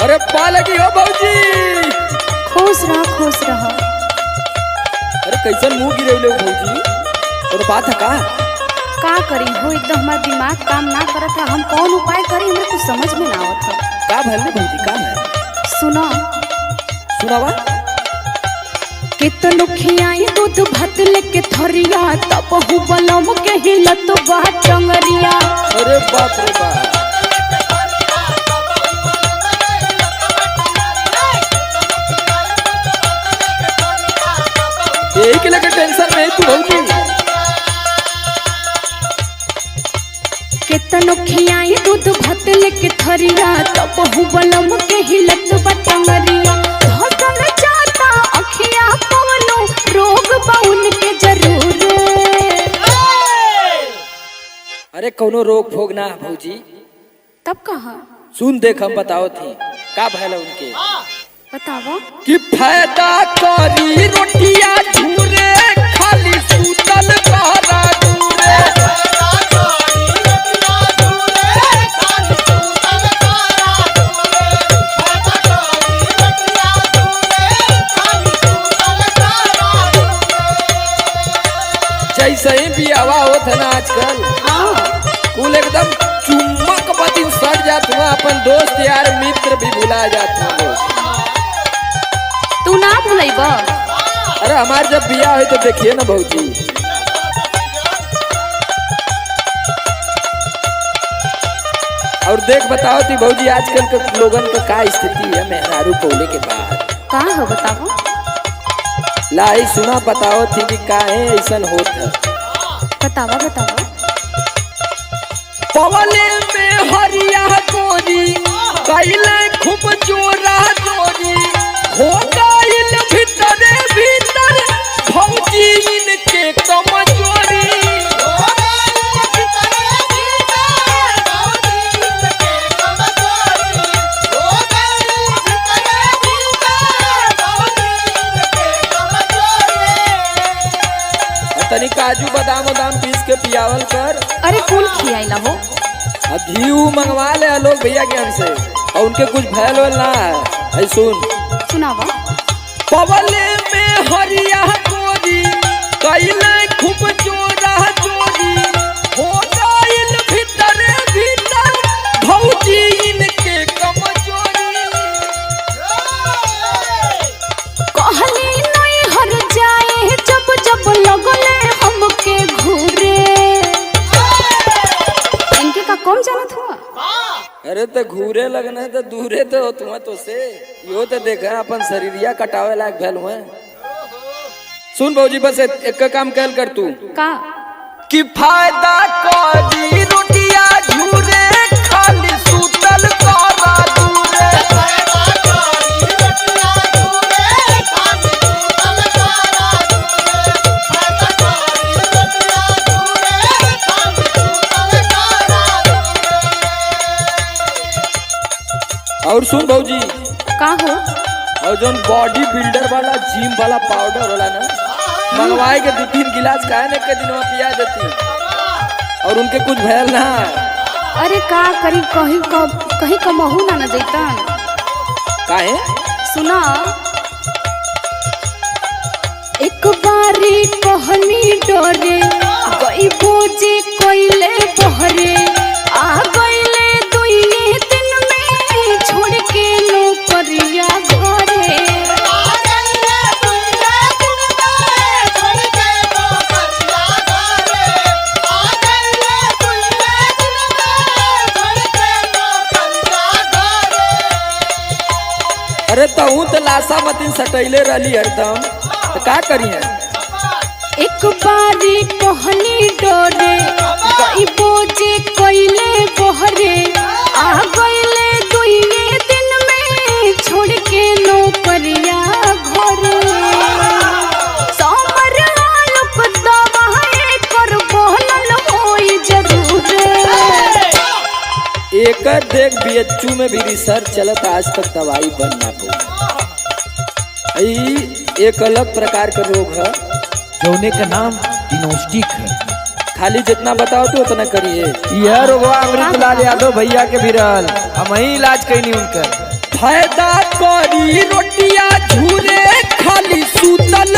अरे पा लगी हो भौजी। खुश रह खुश रह। अरे कैसन मुंह गिरे भौजी, और बात है का करी हो, एकदम हमारा दिमाग काम ना करत है। हम कौन उपाय करी, हमरा कुछ समझ में ना आवत है। का भइल भौजी, का है? सुनो सुनावा। कितनो खियाई दूध भात लेके थरिया, तब हु बलम के हिलत बा टंगरिया। अरे बाप रे बाप, यही के लेके टेंशन में तू भौजी। कितनो खियाई दूध भात लेके थरिया, तब हु बलम के हिलत बा टंगरिया। धसल जाता अखिया कवनो रोग बा उनके जरूर। अरे कौनो रोग फोग ना भौजी। तब कहा सुन देख, हम बताओ थी का भइल उनके। बतावा। कि फायदा करी रोटिया झूरे, खाली सूतल कहरा दूरे। जैसे ही भी हवा होत है ना आजकल, कुल एकदम चुम्बक बदिन सट जात हुआ। अपन दोस्त यार मित्र भी भुला जात हुआ। तू ना भूलैबा। अरे हमारे जब बियाह है तो देखिए ना भौजी। और देख बताओ थी भौजी, आजकल के लोगन का का स्थिति है मेहरारू पौले के बाद। का हो बताओ। लाई सुना, बताओ थी कि काहे ऐसन होत है। बतावा बतावा। पवले में हरिया गोरी, कैले खूब जोरा जोरी, हो गइल भीतरे भीतर भौजी इनके कमजोरी। तनी काजू बादाम वादाम पीस के पियावल कर। अरे कौन खियाइला हो। घी मंगवा ले लोग भैया के हमसे, और उनके कुछ भैल वैल ना है। सुन सुनावा। पवले में हरिया गोरी, कैले खूब जोरा जोरी, हो गइल भीतरे भीतर भौजी इनके कमजोरी। कहली नहीं हर जाए जब जब लगले हमके घूरे। इनके का कौन जानत हुआ। अरे तो घूरे लगना तो दूरे तो तुम तो से यो तो देखा अपन शरीरिया कटावे लायक भैल हुए। सुन भौजी, बस एक काम कैल कर तू का। कि फायदा करी रोटिया झूरे, खाली सूतल कहरा दूरे। और सुन भौजी, का हो। और जो बॉडी बिल्डर वाला जिम वाला पाउडर होला ना, मंगवाए के 2-3 गिलास काहे न के दिन में पिया देती, और उनके कुछ भैल ना। अरे का करी, कहीं कमहू ना जैतन। काहे? सुना। एक बारी कहनी डरे, गई बोझे कोइले बहरे। आ गइले दुइये दिन में छोड़ के नौकरिया घरे। अरे तहू तो लाशा मतीन सटैले रहली हरदम, तो का करिए। एक बारी कहनी डरे, गई बोझे कोइले बहरे। आ गइले दुइये दिन में छोड़ के नौकरिया घरे। समर आलोक दवाए कर बोलल होई जरूर। एक देख बीएचयू में भी रिसर्च चलत, आज तक दवाई बन ना पाई। एक अलग प्रकार का रोग है जौने का नाम डिनोस्टिक है। खाली जितना बताओ तो उतना करिए। यह रोगवा अमृतलाल यादव भैया के भी रहल, हम ही इलाज कैनी उनकर। फायदा करी रोटिया झूरे खाली सूतल